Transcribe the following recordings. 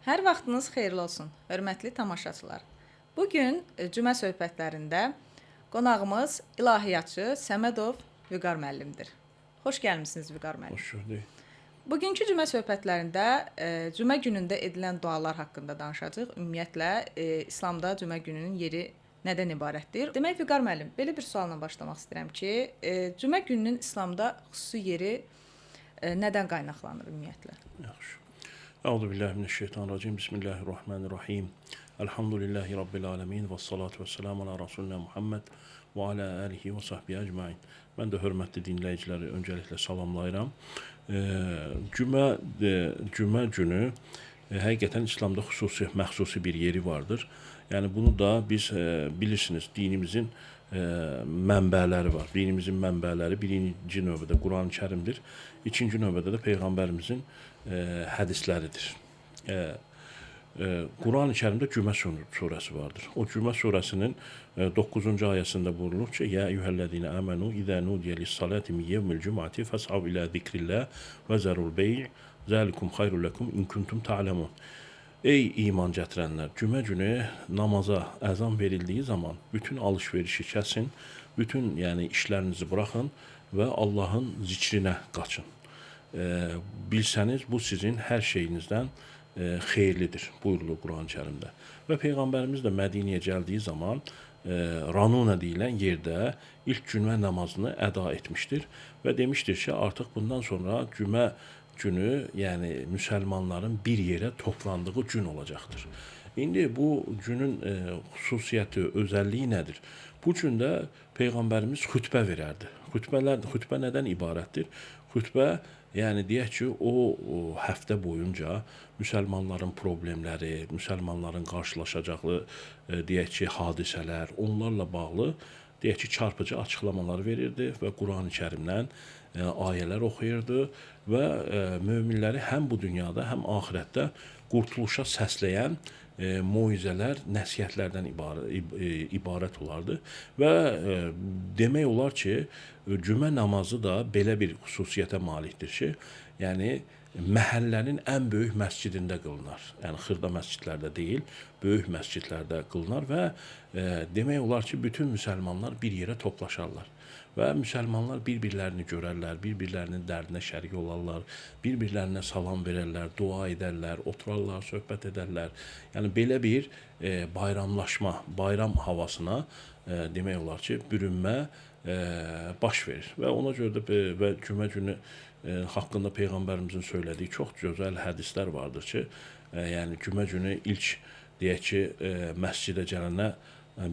Hər vaxtınız xeyirli olsun, hörmətli tamaşaçılar. Bugün cümə söhbətlərində qonağımız ilahiyyatçı Səmədov Vüqar müəllimdir. Xoş gəlmisiniz Vüqar müəllim. Hoş gördük. Bugünkü cümə söhbətlərində cümə günündə edilən dualar haqqında danışacağıq. Ümumiyyətlə İslamda cümə gününün yeri nədən ibarətdir? Demək Vüqar müəllim, belə bir sualla başlamaq istəyirəm ki, cümə gününün İslamda xüsusi yeri nədən qaynaqlanır ümumiyyətlə? Yaxşı. Euzubillahimineşşeytanirracim. Bismillahirrahmanirrahim. Elhamdülillahi Rabbil alemin. Vessalatu vesselamu ala Resulina Muhammed və ala alihi və sahbihi ecmain. Mən də hörmətli dinləyiciləri öncəliklə salamlayıram. Cümə günü həqiqətən İslamda məxsusi bir yeri vardır. Yəni bunu da biz bilirsiniz, dinimizin mənbələri var. Dinimizin mənbələri birinci növbədə Quran-ı Kərimdir. İkinci növbədə də Peyğəmbərimizin hədisləridir. Quran-ı Kərimdə Cümə surəsi vardır. O Cümə surəsinin 9-cu ayəsində buyurulur ki, Ya eyyuhəllezine amenu izə nudiyə lis-salati min yevmil cum'ati fas'av ilə zikrillah və zərul bey' zəlikum xayrun lekum in kuntum ta'lemun. Ey iman gətirənlər, cümə günü namaza əzan verildiyi zaman bütün alış-verişi kəsin, bütün işlərinizi buraxın və Allahın zikrinə qaçın. Bilsəniz, bu sizin hər şeyinizdən xeyirlidir, buyurulur Quran-ı Kərimdə. Və Peyğəmbərimiz də Mədinəyə gəldiyi zaman Ranuna deyilən yerdə ilk cümə namazını əda etmişdir və demişdir ki, artıq bundan sonra cümə günü, yəni müsəlmanların bir yerə toplandığı gün olacaqdır. İndi bu günün xüsusiyyəti, özəlliyi nədir? Bu gündə Peyğəmbərimiz xütbə verərdi. Xütbə nədən ibarətdir? Xütbə, yəni deyək ki, o həftə boyunca müsəlmanların problemləri, müsəlmanların qarşılaşacağı, deyək ki, hadisələr, onlarla bağlı, deyək ki, çarpıcı açıqlamalar verirdi və Quran-ı Kərimdən ayələr oxuyurdu və möminləri həm bu dünyada, həm axirətdə qurtuluşa səsləyən moizələr, nəsihətlərdən ibarət olardı. Və demək olar ki, cümə namazı da belə bir xüsusiyyətə malikdir ki, yəni məhəllənin ən böyük məscidində qılınar. Yəni xırda məscidlərdə deyil, böyük məscidlərdə qılınar və demək olar ki, bütün müsəlmanlar bir yerə toplaşarlar. Və müsəlmanlar bir-birlərini görərlər, bir-birlərinin dərdinə şərik olarlar, bir-birlərinə salam verərlər, dua edərlər, oturarlar, söhbət edərlər. Yəni belə bir bayramlaşma, bayram havasına demək olar ki, bürünmə baş verir. Və ona görə də cümə günü haqqında Peyğəmbərimizin söylədiyi çox gözəl hədislər vardır ki, yəni cümə günü ilk deyək ki, məscidə gələnə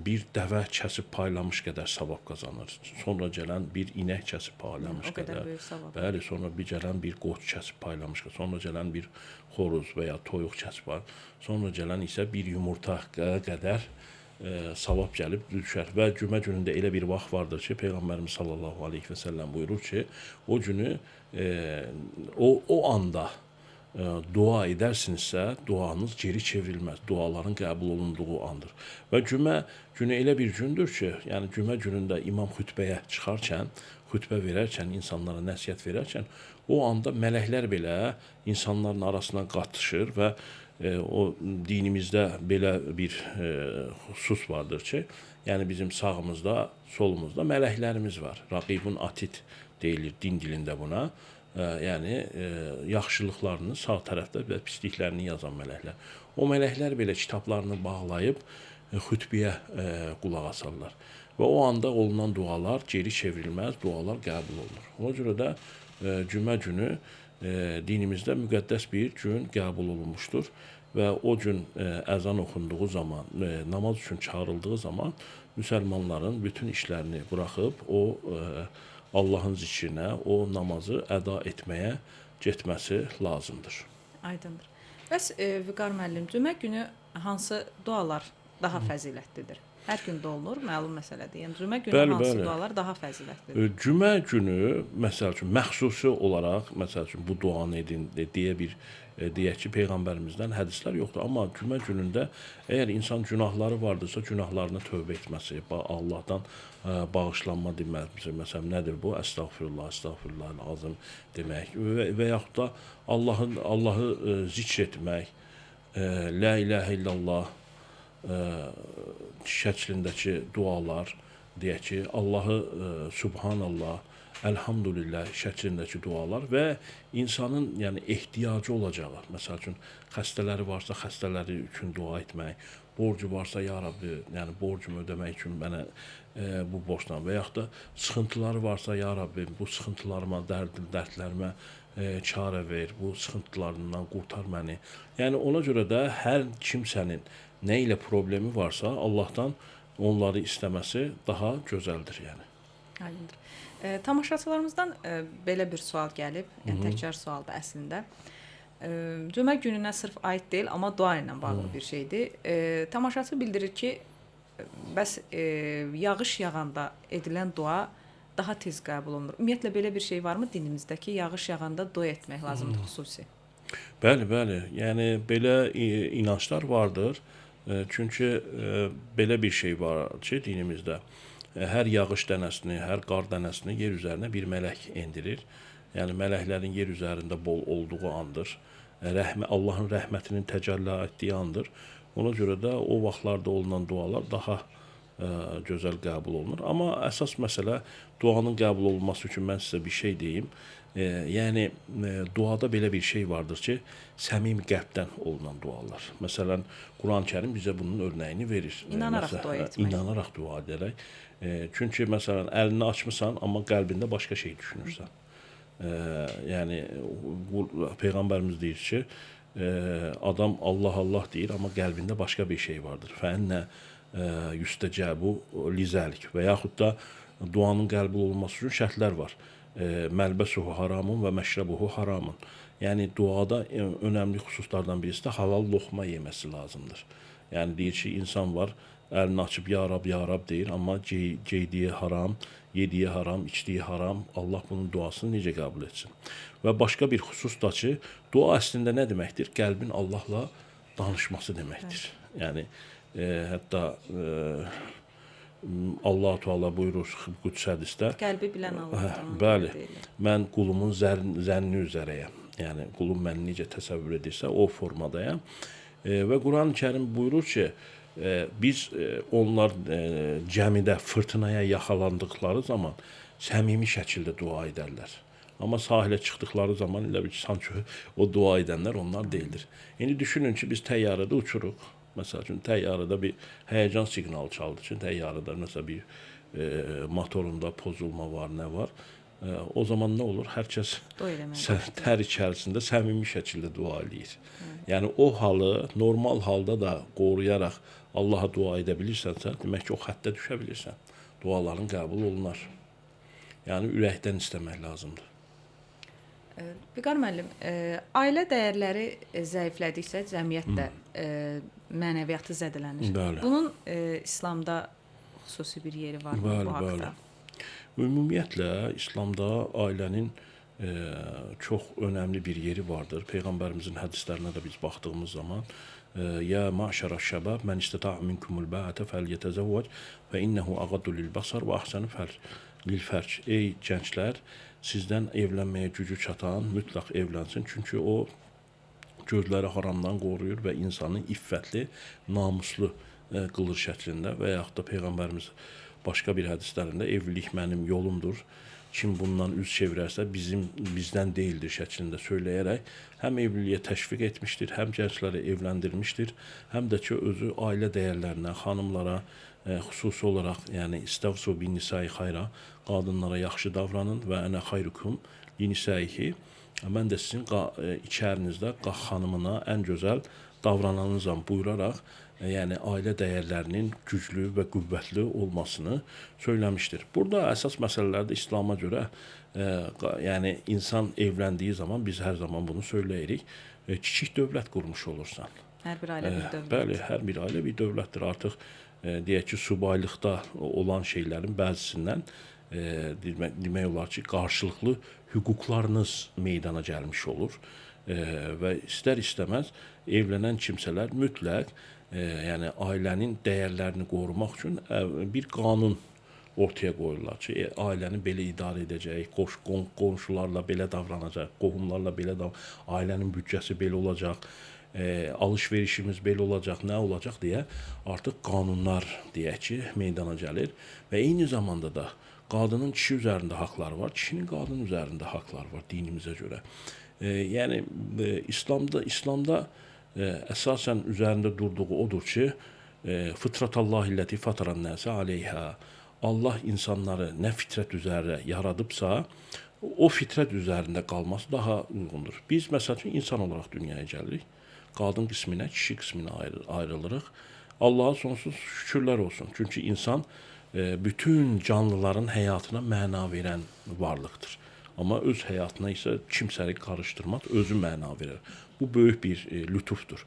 bir dəvə kəsib paylamış qədər savab qazanır. Sonra gələn bir inək kəsib paylamış qədər. Bəli, sonra gələn bir qoç kəsib paylamış qədər. Sonra gələn bir xoruz və ya toyuq kəsib paylamış. Sonra gələn isə bir yumurta qədər savab gəlib düşər. Və cümə günündə elə bir vaxt vardır ki, Peyğəmbərimiz sallallahu aleyhi və səlləm buyurur ki, o günü o anda dua edərsinizsə, duanız geri çevrilməz. Duaların qəbul olunduğu andır. Və cümə günü elə bir gündür ki, yəni cümə günündə imam xütbəyə çıxarkən, xütbə verərkən, insanlara nəsihət verərkən, o anda mələklər belə insanların arasına qatışır və o dinimizdə belə bir xüsus vardır ki, yəni bizim sağımızda, solumuzda mələklərimiz var. Raqibun atid deyilir din dilində buna. Yəni yaxşılıqlarını sağ tərəfdə və pisliklərini yazan mələklər. O mələklər belə kitablarını bağlayıb xütbəyə qulaq asarlar. Və o anda olunan dualar geri çevrilməz, dualar qəbul olunur. Ona görə də cümə günü dinimizdə müqəddəs bir gün qəbul olunmuşdur və o gün əzan oxunduğu zaman, namaz üçün çağırıldığı zaman müsəlmanların bütün işlərini buraxıb o Allahın zikrinə, o namazı əda etməyə getməsi lazımdır. Aydındır. Bəs Vüqar müəllim, cümə günü hansı dualar daha fəzilətlidir? Hər gün də olunur, məlum məsələdir. Yəni cümə günü hansı dualar daha fəzilətlidir? Cümə günü, məsəl üçün, məxsusi olaraq, məsəl üçün, bu duanı edin deyə bir deyək ki, Peyğəmbərimizdən hədislər yoxdur. Amma cümə günündə əgər insan günahları vardırsa, günahlarına tövbə etməsi, Allahdan bağışlanma deməsi, məsələn, nədir bu? Əstəğfirullah, əstəğfirullah azim demək və yaxud da Allahı zikr etmək, La ilahe illallah şəklindəki dualar, deyək ki, Allahı Subhanallah, Elhamdülillah şəklindəki dualar və insanın yəni ehtiyacı olacağı, məsəl üçün xəstələri varsa xəstələri üçün dua etmək, borcu varsa ya Rabbi, yəni borcumu ödəmək üçün mənə bu borcdan və yaxud da sıxıntıları varsa ya Rabbi, bu sıxıntılarıma, dərdlərimə çarə ver, bu sıxıntılarından qurtar məni. Yəni ona görə də hər kimsənin nə ilə problemi varsa Allahdan onları istəməsi daha gözəldir yəni. Aydındır. Tamaşaçılarımızdan belə bir sual gəlib, yəni təkrar sualdır əslində. Cümə gününə sırf aid deyil, amma dua ilə bağlı bir şeydir. Tamaşaçı bildirir ki, bəs yağış yağanda edilən dua daha tez qəbul olunur. Ümumiyyətlə belə bir şey varmı dinimizdə ki, yağış yağanda dua etmək lazımdır xüsusi? Bəli, bəli. Yəni belə inanclar vardır. Çünki belə bir şey var ki, dinimizdə hər yağış dənəsini, hər qar dənəsini yer üzərinə bir mələk endirir. Yəni mələklərin yer üzərində bol olduğu andır. Allahın rəhmətinin təcəlli etdiyi andır. Ona görə də o vaxtlarda olunan dualar daha gözəl qəbul olunur. Amma əsas məsələ duanın qəbul olunması üçün mən sizə bir şey deyim. Yəni duada belə bir şey vardır ki, səmimi qəlbdən olunan dualar. Məsələn, Quran-Kərim bizə bunun örnəyini verir. İnanaraq dua etmək. İnanaraq dua edərək. Çünki məsələn, əlini açmısan, amma qəlbində başqa şey düşünürsən. Yəni Peyğəmbərimiz deyir ki, adam Allah Allah deyir, amma qəlbində başqa bir şey vardır. Fənnə yüstəcəbu lizəlik və yaxud da duanın qəbul olunması üçün şərtlər var. Məlbəsuhu haramun və məşrəbuhu haramun. Yəni duada önəmli xüsuslardan birisi də halal loxma yeməsi lazımdır. Yəni deyir ki, insan var, əlini açıb ya Rab deyir, amma geydiyi haram, yediyi haram, içdiyi haram. Allah bunun duasını necə qəbul etsin? Və başqa bir xüsus da ki, dua əslində nə deməkdir? Qəlbin Allahla danışması deməkdir. Yəni hətta Allah-u Teala buyurur Qüdsə hədisdə. Qəlbi bilən Allahdan. Bəli. Mən qulumun zənni üzərəyəm. Yəni qulum məni necə təsəvvür edirsə o formadayam. Və Quran-Kərim buyurur ki, biz onlar cəmidə fırtınaya yaxalandıqları zaman səmimi şəkildə dua edərlər. Amma sahilə çıxdıqları zaman elə bir ki, sanki o dua edənlər onlar deyildir. İndi düşünün ki, biz təyyarədə uçuruq. Məsəl üçün, təyyarədə bir həyəcan siqnalı çaldı ki, təyyarədə məsələn bir motorunda pozulma var, nə var. O zaman nə olur? Hər kəs tər içərisində səmimi şəkildə dua eləyir. Yəni o halı normal halda da qoruyaraq Allaha dua edə bilirsənsə, demək ki, o xəttə düşə bilirsən. Duaların qəbul olunar. Yəni ürəkdən istəmək lazımdır. Vüqar müəllim, ailə dəyərləri zəiflədikcə cəmiyyət də mənəviyyatı zədələnir. Bəli. Bunun İslamda xüsusi bir yeri var mı bu haqda? Ümumiyyətlə, İslamda ailənin çox önəmli bir yeri vardır. Peyğəmbərimizin hədislərinə də biz baxdığımız zaman Ya maşərə şəbab, mən istəta'a minkumul bəətə fəlyətəzəvvəc və innəhu ağaddu lil-basar və ahsanu lil-fərc. Ey gənclər, sizdən evlənməyə gücü çatan mütləq evlənsin. Çünki o gözləri haramdan qoruyur və insanı iffətli, namuslu qılır şəklində və yaxud da Peyğəmbərimiz başqa bir hədislərində evlilik mənim yolumdur. Kim bundan üz çevirərsə bizdən deyildir şəklində söyləyərək həm evliliyə təşviq etmişdir, həm gəncləri evləndirmişdir, həm də ki özü ailə dəyərlərinə, xanımlara xüsusi olaraq, yəni istəvsu bin nisai xayra, qadınlara yaxşı davranın və ənə xayrukum linisaihi. Mən də sizin içərinizdə xanımına ən gözəl davrananızam buyuraraq, yəni ailə dəyərlərinin güclü və qüvvətli olmasını söyləmişdir. Burada əsas məsələlərdə İslama görə, yəni insan evləndiyi zaman biz hər zaman bunu söyləyirik, kiçik dövlət qurmuş olursan. Hər bir ailə bir dövlət. Bəli, hər bir ailə bir dövlətdir. Artıq deyək ki, subaylıqda olan şeylərin bəzisindən demək olar ki, qarşılıqlı hüquqlarınız meydana gəlmiş olur və istər-istəməz evlənən kimsələr mütləq yəni ailənin dəyərlərini qorumaq üçün bir qanun ortaya qoyurlar ki, ailəni belə idarə edəcək, qonşularla belə davranacaq, qohumlarla belə ailənin büdcəsi belə olacaq. alış-verişimiz belə olacaq, nə olacaq deyə artıq qanunlar deyək ki, meydana gəlir və eyni zamanda da qadının kişi üzərində haqları var, kişinin qadın üzərində haqları var dinimizə görə. Yəni İslamda əsasən üzərində durduğu odur ki, fıtratallahi ləti fataran nəsə aleyhə. Allah insanları nə fitrət üzərə yaradıbsa, o fitrət üzərində qalması daha uyğundur. Biz məsəl üçün insan olaraq dünyaya gəlirik. Qadın qisminə, kişi qisminə ayrılırıq. Allaha sonsuz şükürlər olsun. Çünki insan bütün canlıların həyatına məna verən varlıqdır. Amma öz həyatına isə kimsəni qarışdırmaz, özü məna verir. Bu böyük bir lütufdur.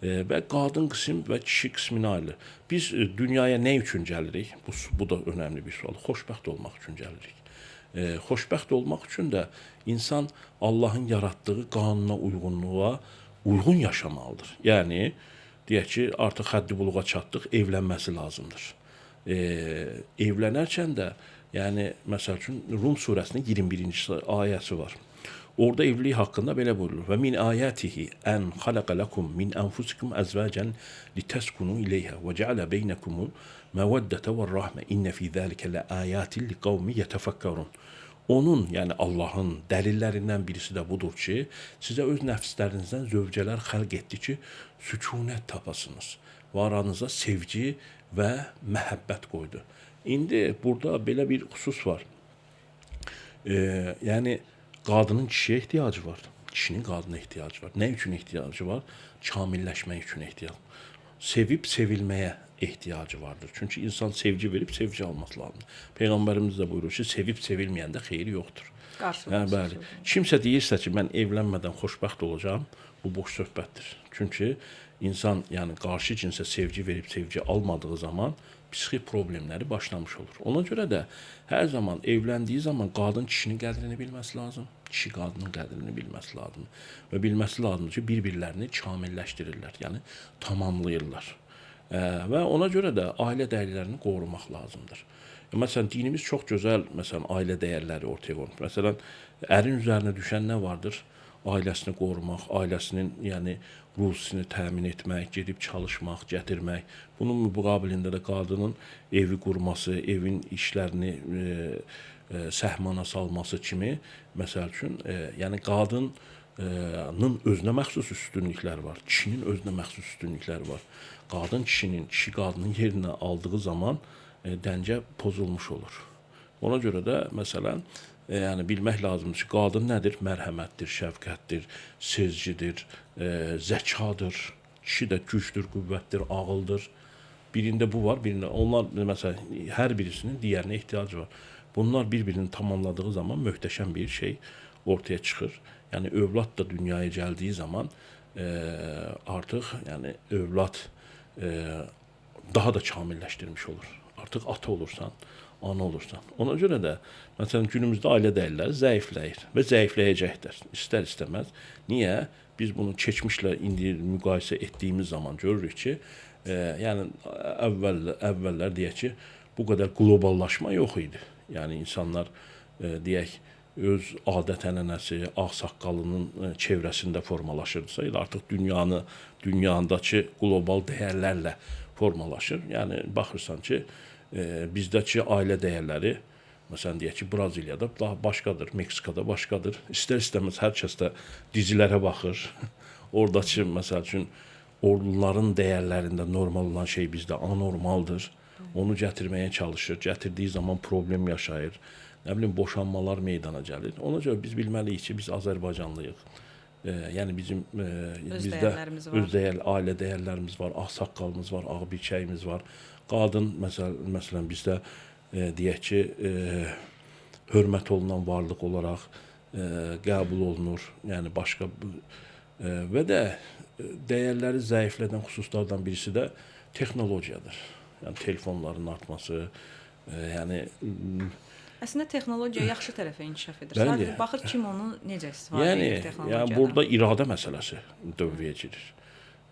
Və qadın qism və kişi qisminə ayrılır. Biz dünyaya nə üçün gəlirik? Bu da önəmli bir sual. Xoşbəxt olmaq üçün gəlirik. Xoşbəxt olmaq üçün də insan Allahın yaratdığı qanuna uyğun yaşamalıdır. Yəni, deyək ki, artıq həddi buluğa çatdıq, evlənməsi lazımdır. Evlənərkən də, yəni, məsəl üçün, Rum surəsinin 21-ci ayəsi var. Orada evlilik haqqında belə buyurulur. Və min ayatihi ən xalaqə lakum min anfusikum əzvacən litəskunu ileyhə və cəalə beynəkumu məvəddətə və rəhmə innə fi zəlikə lə ayatin li qavmi yətəfəkkərun. Onun, yəni Allahın dəlillərindən birisi də budur ki, sizə öz nəfslərinizdən zövcələr xəlq etdi ki, sükunət tapasınız və aranıza sevgi və məhəbbət qoydu. İndi burada belə bir xüsus var. Yəni, qadının kişiyə ehtiyacı var, kişinin qadına ehtiyacı var. Nə üçün ehtiyacı var? Kamilləşmək üçün ehtiyacı var. Sevib sevilməyə ehtiyacı vardır. Çünki insan sevgi verib sevgi alması lazımdır. Peyğəmbərimiz də buyurur ki, sevib sevilməyəndə xeyri yoxdur. Bəli. Kimsə deyirsə ki, mən evlənmədən xoşbəxt olacağam, bu boş söhbətdir. Çünki insan, yəni qarşı cinsə sevgi verib sevgi almadığı zaman psixi problemləri başlamış olur. Ona görə də hər zaman evləndiyi zaman qadın kişinin qədrini bilməsi lazım, kişi qadının qədrini bilməsi lazım və bilməsi lazımdır ki, bir-birlərini kamilləşdirirlər, yəni tamamlayırlar. Və ona görə də ailə dəyərlərini qorumaq lazımdır. Məsələn, dinimiz çox gözəl, məsələn, ailə dəyərləri ortaya qoyur. Məsələn, ərin üzərinə düşən nə vardır? Ailəsini qorumaq, ailəsinin, yəni ruzisini təmin etmək, gedib çalışmaq, gətirmək. Bunun müqabilində də qadının evi qurması, evin işlərini səhmana salması kimi, məsəl üçün, yəni qadının özünə məxsus üstünlükləri var, kişinin özünə məxsus üstünlükləri var. Qadın kişinin, kişi qadının yerinə aldığı zaman dəncə pozulmuş olur. Ona görə də, məsələn, yəni bilmək lazımdır ki, qadın nədir? Mərhəmətdir, şəfqətdir, sezgidir, zəkadır. Kişi də gücdür, qüvvətdir, ağıldır. Birində bu var, birində onlar məsələn hər birisinin digərinə ehtiyacı var. Bunlar bir-birini tamamladığı zaman möhtəşəm bir şey ortaya çıxır. Yəni övlad da dünyaya gəldiyi zaman artıq yəni övlad daha da kamilləşdirmiş olur. Artıq ata olursan, ana olursan. Ona görə də, məsələn, günümüzdə ailə dəyərləri zəifləyir və zəifləyəcəkdir, istər-istəməz. Niyə? Biz bunu keçmişlə indi müqayisə etdiyimiz zaman görürük ki, yəni əvvəllər deyək ki, bu qədər qloballaşma yox idi. Yəni insanlar, deyək, öz adət-ənənəsi, ağsaqqalının çevrəsində formalaşırdısa, artıq dünyadakı qlobal dəyərlərlə formalaşır. Yəni, baxırsan ki, bizdəki ailə dəyərləri, məsələn, deyək ki, Braziliyada daha başqadır, Meksikada başqadır. İstər-istəməz hər kəs də dizilərə baxır. Oradakı, məsəl üçün, onların dəyərlərində normal olan şey bizdə anormaldır. Onu gətirməyə çalışır, gətirdiyi zaman problem yaşayır. Nə bilim, boşanmalar meydana gəlir. Ona görə biz bilməliyik ki, biz Azərbaycanlıyıq. Yəni bizim bizdə öz ailə dəyərlərimiz var, ağsaqqalımız var, ağbirçəyimiz var. Qadın, məsələn, bizdə deyək ki, hörmət olunan varlıq olaraq qəbul olunur. Yəni başqa və də dəyərləri zəiflədən xüsuslardan birisi də texnologiyadır. Yəni telefonların artması, yəni əslində texnologiya yaxşı tərəfə inkişaf edir. Sadəcə baxır kim onu necə istifadə edir texnologiyadan. Yəni burada iradə məsələsi dövrəyə girir.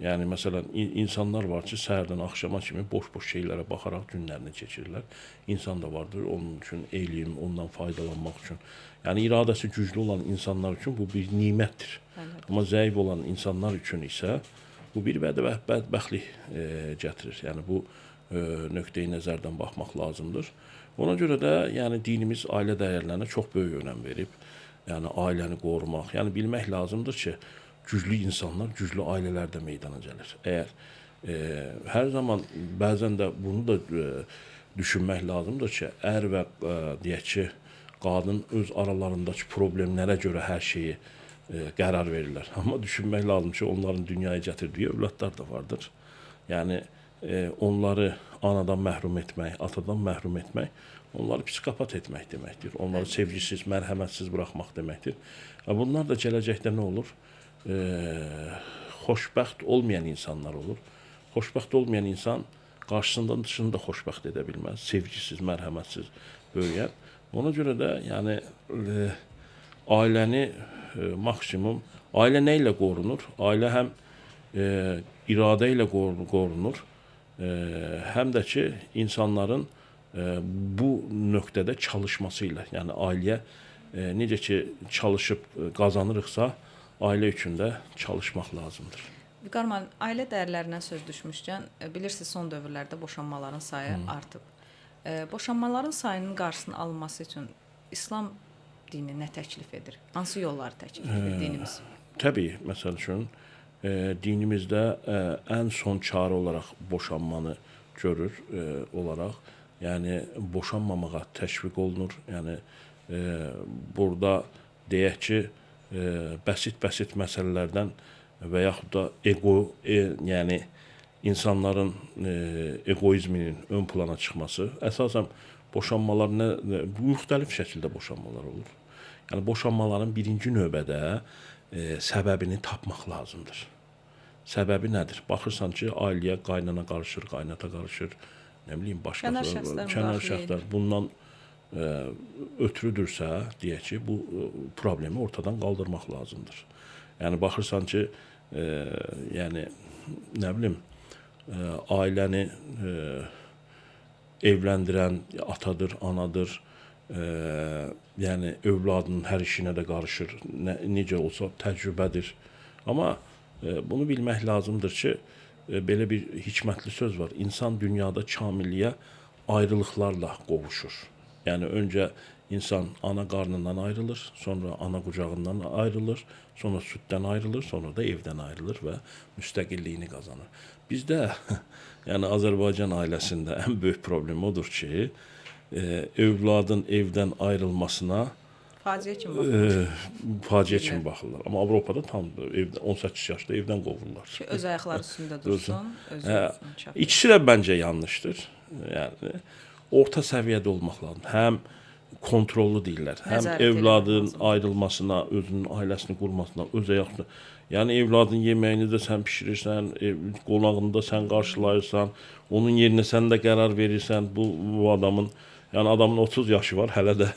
Yəni məsələn insanlar var ki, səhərdən axşama kimi boş-boş şeylərə baxaraq günlərini keçirirlər. İnsan da vardır onun üçün elm, ondan faydalanmaq üçün. Yəni iradəsi güclü olan insanlar üçün bu bir nemətdir. Amma zəif olan insanlar üçün isə bu bir bədbəxtlik gətirir. Yəni bu nöqteyi nəzərdən baxmaq lazımdır. Ona görə də yəni dinimiz ailə dəyərlərinə çox böyük önəm verib. Yəni ailəni qorumaq, yəni bilmək lazımdır ki, güclü insanlar güclü ailələrdə meydana gəlir. Əgər hər zaman bəzən də bunu da düşünmək lazımdır ki, ər və deyək ki, qadın öz aralarındakı problemlərə görə hər şeyi qərar verirlər. Amma düşünmək lazım ki, onların dünyaya gətirdiyi övladlar da vardır. Yəni onları anadan məhrum etmək, atadan məhrum etmək, onları psikopat etmək deməkdir. Onları sevgisiz, mərhəmətsiz buraxmaq deməkdir. Bunlar da gələcəkdə nə olur? Xoşbəxt olmayan insanlar olur. Xoşbəxt olmayan insan qarşısından dışını da xoşbəxt edə bilməz. Sevgisiz, mərhəmətsiz böyüyən. Ona görə də yəni ailəni maksimum, ailə nə ilə qorunur? Ailə həm iradə ilə qorunur, həm də ki, insanların bu nöqtədə çalışması ilə, yəni ailəyə necə ki, çalışıb qazanırıqsa, ailə üçün də çalışmaq lazımdır. Vüqar müəllim, ailə dəyərlərindən söz düşmüşkən, bilirsiniz, son dövrlərdə boşanmaların sayı artıb. Boşanmaların sayının qarşısının alınması üçün İslam dini nə təklif edir? Hansı yolları təklif edir dinimiz? Təbii, məsəl üçün, dinimizdə ən son çarə olaraq boşanmanı görür olaraq, yəni boşanmamağa təşviq olunur. Yəni burada deyək ki, bəsit məsələlərdən və yaxud da yəni insanların egoizminin ön plana çıxması, əsasən boşanmalar müxtəlif şəkildə boşanmalar olur. Yəni boşanmaların birinci növbədə səbəbini tapmaq lazımdır. Səbəbi nədir? Baxırsan ki, ailəyə qaynana qarışır, qaynata qarışır, nə bilim başqa kənar şəxslər bundan ötürüdürsə, deyək ki, bu problemi ortadan qaldırmaq lazımdır. Yəni baxırsan ki, yəni nə bilim ailəni evləndirən atadır, anadır, yəni övladının hər işinə də qarışır, necə olsa təcrübədir. Amma bunu bilmək lazımdır ki, belə bir hikmətli söz var. İnsan dünyada kamilliyə ayrılıqlarla qovuşur. Yəni öncə insan ana qarnından ayrılır, sonra ana qucağından ayrılır, sonra süddən ayrılır, sonra da evdən ayrılır və müstəqilliyini qazanır. Bizdə, yəni Azərbaycan ailəsində ən böyük problem odur ki, övladın evdən ayrılmasına faciə kimi baxırlar. Faciə kimi baxırlar. Amma Avropada tam 18 yaşda evdən qovurlar. Ki, öz ayaqları üstündə dursun, İkisi də bəncə yanlışdır. Yəni orta səviyyədə olmaq lazım. Həm kontrollu deyirlər, həm evladın ayrılmasına, özünün ailəsini qurmasına, öz ayaqlarına. Yəni evladın yeməyini də sən bişirirsən, qonağını da sən qarşılayırsan, onun yerinə sən də qərar verirsən. Bu adamın, yəni adamın 30 yaşı var, hələ də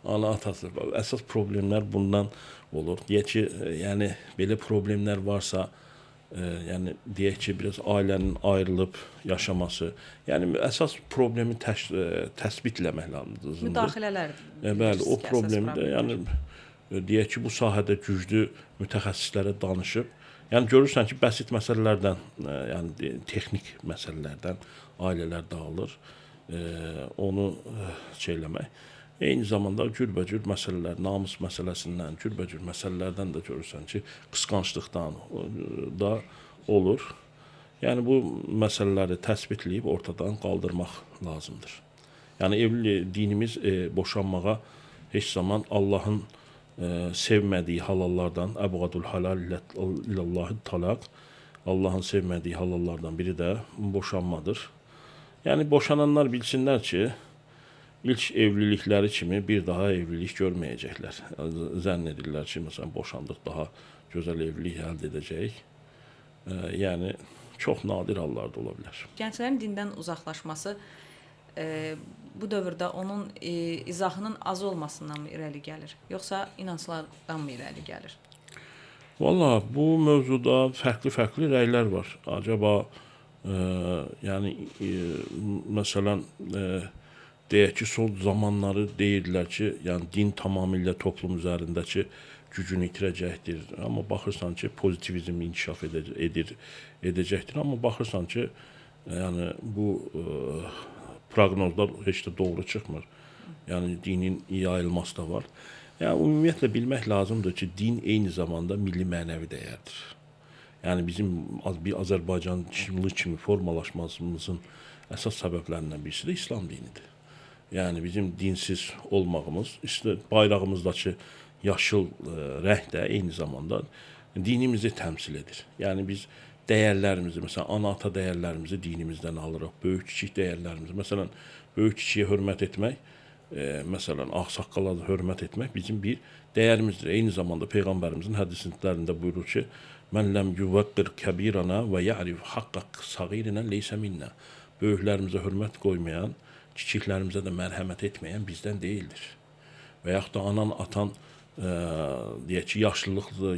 ana atası. Əsas problemlər bundan olur. Deyək ki, yəni belə problemlər varsa, yəni deyək ki, biraz ailənin ayrılıb yaşaması, yəni əsas problemi təsbit eləmək lazımdır. Müdaxilələrdir. Bəli, o problemdə, yəni deyək ki, bu sahədə güclü mütəxəssislərə danışıb, yəni görürsən ki, bəsit məsələlərdən, yəni texnik məsələlərdən ailələr dağılır, onu şey eləmək. Eyni zamanda cürbəcür məsələlər, namus məsələsindən, cürbəcür məsələlərdən də görürsən ki, qısqanclıqdan da olur. Yəni bu məsələləri təsbitləyib ortadan qaldırmaq lazımdır. Yəni dinimiz boşanmağa heç zaman Allahın sevmədiyi halallardan, əbğadul halal ilallahi talaq, Allahın sevmədiyi halallardan biri də boşanmadır. Yəni boşananlar bilsinlər ki, İlk evlilikləri kimi bir daha evlilik görməyəcəklər. Zənn edirlər ki, məsələn, boşandıq, daha gözəl evlilik əldə edəcəyik. Yəni, çox nadir hallarda ola bilər. Gənclərin dindən uzaqlaşması bu dövrdə onun izahının az olmasından mı irəli gəlir, yoxsa inanclardan mı irəli gəlir? Valla bu mövzuda fərqli-fərqli rəylər var. Acaba yəni məsələn deyək ki, son zamanları deyirlər ki, yəni din tamamilə toplum üzərindəki gücünü itirəcəkdir. Amma baxırsan ki, pozitivizm inkişaf edəcəkdir. Amma baxırsan ki, yəni bu proqnozlar heç də doğru çıxmır. Yəni dinin yayılması da var. Yəni ümumiyyətlə bilmək lazımdır ki, din eyni zamanda milli mənəvi dəyərdir. Yəni bizim bir Azərbaycanlı kimi formalaşmamızın əsas səbəblərindən birisi də İslam dinidir. Yəni bizim dinsiz olmağımız, işte bayrağımızdakı yaşıl rəng də eyni zamanda dinimizi təmsil edir. Yəni biz dəyərlərimizi, məsələn, ana-ata dəyərlərimizi dinimizdən alırıq, böyük-kiçik dəyərlərimizi. Məsələn, böyük-kiçiyə hörmət etmək, məsələn, ağsaqqala hörmət etmək bizim bir dəyərimizdir. Eyni zamanda Peyğəmbərimizin hədislərində buyurur ki, "Mən ləm yuvaqqir kəbirana və ya'rif haqqa sagirinə leysə minnə." Böyüklərimizə hörmət qoymayan, kiçiklərimizə də mərhəmət etməyən bizdən deyildir. Və yaxud da anan, atan deyək ki,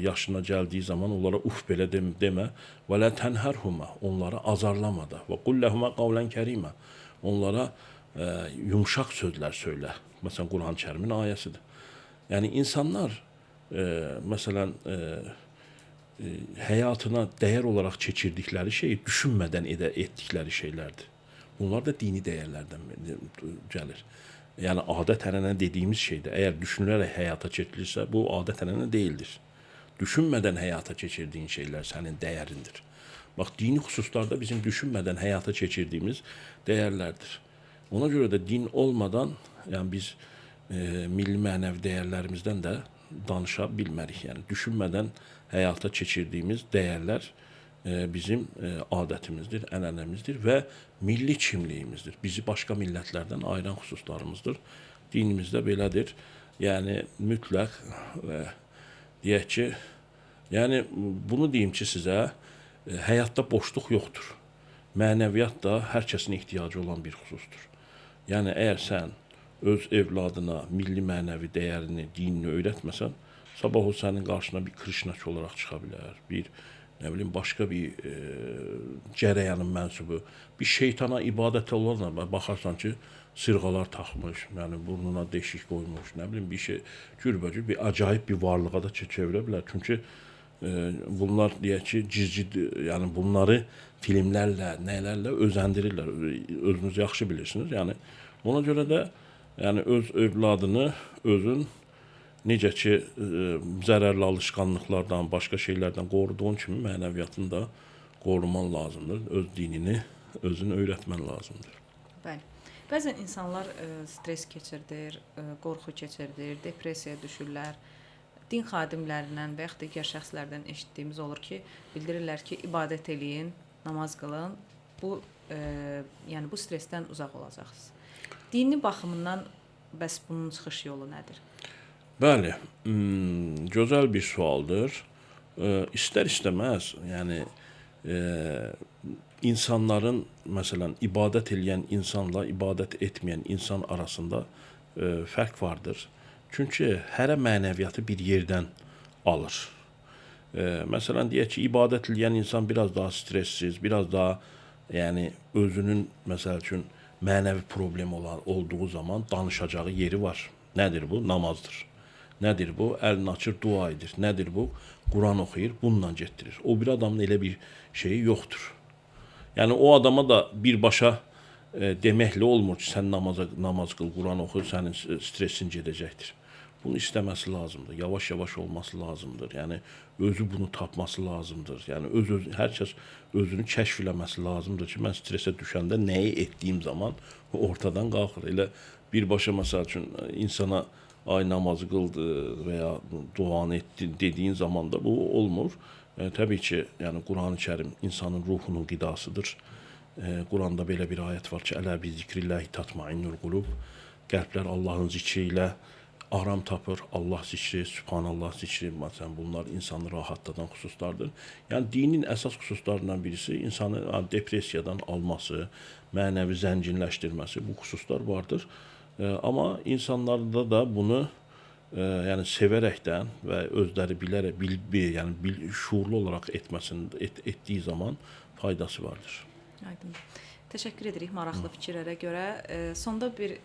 yaşına gəldiyi zaman onlara uf belə demə və la tənhərhuma, onlara azarlama da və qul ləhumə qavlən kərimə, onlara yumşaq sözlər söylə. Məsələn, Quran-Kərimin ayəsidir. Yəni insanlar məsələn həyatına dəyər olaraq keçirdikləri şey düşünmədən etdikləri şeylərdir. Bunlar da dini dəyərlərdən gəlir. Yəni adət-ənənə dediyimiz şeydə əgər düşünülərək həyata keçirilirsə, bu adət-ənənə deyildir. Düşünmədən həyata keçirdiyin şeylər sənin dəyərindir. Bax, dini xüsuslarda bizim düşünmədən həyata keçirdiyimiz dəyərlərdir. Ona görə də din olmadan, yəni biz milli mənəvi dəyərlərimizdən də danışa bilmərik. Yəni düşünmədən həyata keçirdiyimiz dəyərlər bizim adətimizdir, ənənəmizdir və milli kimliyimizdir. Bizi başqa millətlərdən ayıran xüsuslarımızdır. Dinimizdə belədir. Yəni mütləq deyək ki, yəni bunu deyim ki sizə, həyatda boşluq yoxdur. Mənəviyyat da hər kəsin ehtiyacı olan bir xüsusdur. Yəni əgər sən öz evladına milli mənəvi dəyərini, dinini öyrətməsən, sabah o sənin qarşına bir krişnak olaraq çıxa bilər. Bir nə bilim başqa bir cərəyanın mənsubu, bir şeytana ibadət olanlar baxarsan ki, sırğalar taxmış, yəni burnuna deşik qoymuş, nə bilim bir şey cürbəcür bir acayip bir varlığa da çevirə bilər. Çünki bunlar deyək ki, gizli, yəni bunları filmlərlə, nələrlə özəndirirlər. Özünüz yaxşı bilirsiniz. Yəni ona görə də yəni öz övladını özün necə ki zərərli alışqanlıqlardan, başqa şeylərdən qoruduğun kimi mənəviyyatını da qoruman lazımdır. Öz dinini özün öyrətmən lazımdır. Bəli. Bəzən insanlar stres keçirdir, qorxu keçirdir, depressiyaya düşürlər. Din xadimlərindən və yaxud digər şəxslərdən eşitdiyimiz olur ki, bildirirlər ki, ibadət eləyin, namaz qılın. Bu yəni bu stressdən uzaq olacaqsınız. Dini baxımından bəs bunun çıxış yolu nədir? Bəli, gözəl bir sualdır. İstər-istəməz, yəni insanların, məsələn, ibadət eləyən insanla ibadət etməyən insan arasında fərq vardır. Çünki hərə mənəviyyatı bir yerdən alır. Məsələn, deyək ki, ibadət eləyən insan biraz daha stressiz, biraz daha yəni özünün, məsəl üçün, mənəvi problem olduğu zaman danışacağı yeri var. Nədir bu? Namazdır. Nədir bu? Əlini açır, dua edir. Nədir bu? Quran oxuyur, bununla getdirir. O bir adamın elə bir şeyi yoxdur. Yəni o adama da birbaşa deməklə olmur ki, sən namaz qıl, Quran oxu, sənin stressin gedəcəkdir. Bunu istəməsi lazımdır. Yavaş-yavaş olması lazımdır. Yəni özü bunu tapması lazımdır. Yəni hər kəs özünü kəşf eləməsi lazımdır ki, mən stresə düşəndə nəyi etdiyim zaman ortadan qalxır. Elə birbaşa məsəl üçün insana ay namazı qıldı və ya duanı etdi dediyin zaman da bu olmur. Təbii ki, yəni Qurani-Kərim insanın ruhunun qidasıdır. Quranda belə bir ayət var ki, "Ələ bi zikrillahi tatmainnul qulub." Qəlblər Allahın zikri ilə aram tapır. Allah zikri, Subhanallah zikri, məsələn, bunlar insanı rahatladan xüsuslardır. Yəni dinin əsas xüsuslarından birisi insanı depressiyadan alması, mənəvi zənginləşdirməsi, bu xüsuslar vardır. Amma insanlarda da bunu yəni sevərəkdən və özləri bilərək, şuurlu olaraq etdiyi zaman faydası vardır. Aydındır. Təşəkkür edirik maraqlı fikirlərə görə. Sonda bir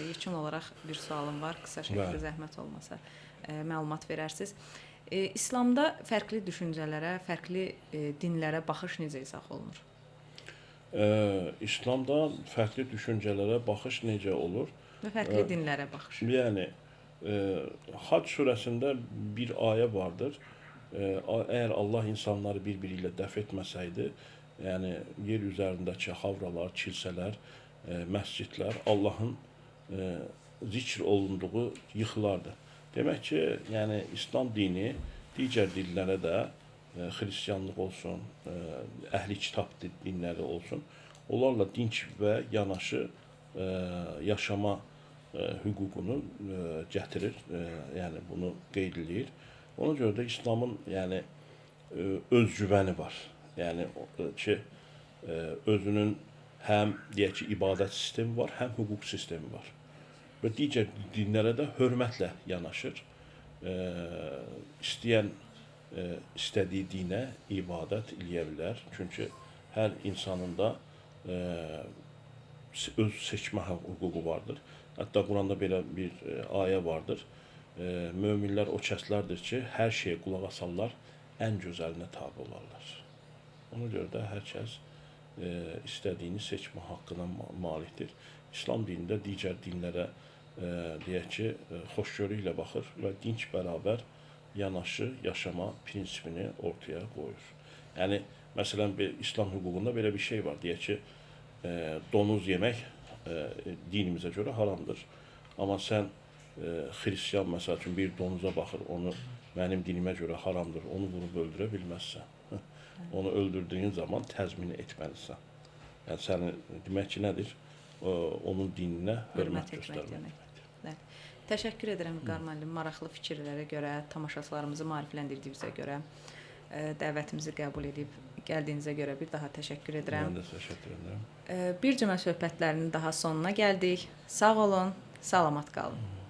yekun olaraq bir sualım var. Qısa şəkildə zəhmət olmasa məlumat verərsiniz. İslamda fərqli düşüncələrə, fərqli dinlərə baxış necə izah olunur? İslamda fərqli düşüncələrə baxış necə olur? Və fərqli dinlərə baxış. Yəni Hac surəsində bir ayə vardır. Əgər Allah insanları bir-biri ilə dəf etməsəydi, yəni yer üzərindəki havralar, kilsələr, məscidlər Allahın zikr olunduğu yıxılardı. Demək ki, yəni İslam dini digər dinlərə də xristianlıq olsun, əhli kitab dinləri olsun, onlarla dinç və yanaşı yaşama hüququnu gətirir, yəni bunu qeyd edir. Ona görə də İslamın yəni özgüvəni var. Yəni ki, özünün həm deyək ki, ibadət sistemi var, həm hüquq sistemi var. Və digər dinlərə də hörmətlə yanaşır. İstəyən istədiyi dinə ibadət eləyə bilər. Çünki hər insanın da öz seçmə hüququ vardır. Hətta Quranda belə bir ayə vardır. Möminlər o kəslərdir ki, hər şeyə qulaq asarlar, ən gözəlinə tabe olarlar. Ona görə də hər kəs istədiyini seçmə haqqına malikdir. İslam dinində digər dinlərə deyək ki, xoşgörü ilə baxır və dinç bərabər yanaşı yaşama prinsipini ortaya qoyur. Yəni, məsələn, İslam hüququnda belə bir şey var. Deyək ki, donuz yemək dinimizə görə haramdır. Amma sən xristiyan, məsəl üçün, bir donuza baxır, onu mənim dinimə görə haramdır, onu vurub öldürə bilməzsən. Onu öldürdüyün zaman təzmin etməlisən. Yəni, sənin demək ki, nədir? Onun dininə hörmət göstərməkdir. Təşəkkür edirəm Vüqar müəllim, maraqlı fikirlərə görə, tamaşaçılarımızı maarifləndirdiyinizə görə, dəvətimizi qəbul edib gəldiyinizə görə bir daha təşəkkür edirəm. Mən də təşəkkür edirəm. Bir cümə söhbətlərinin daha sonuna gəldik. Sağ olun, salamat qalın.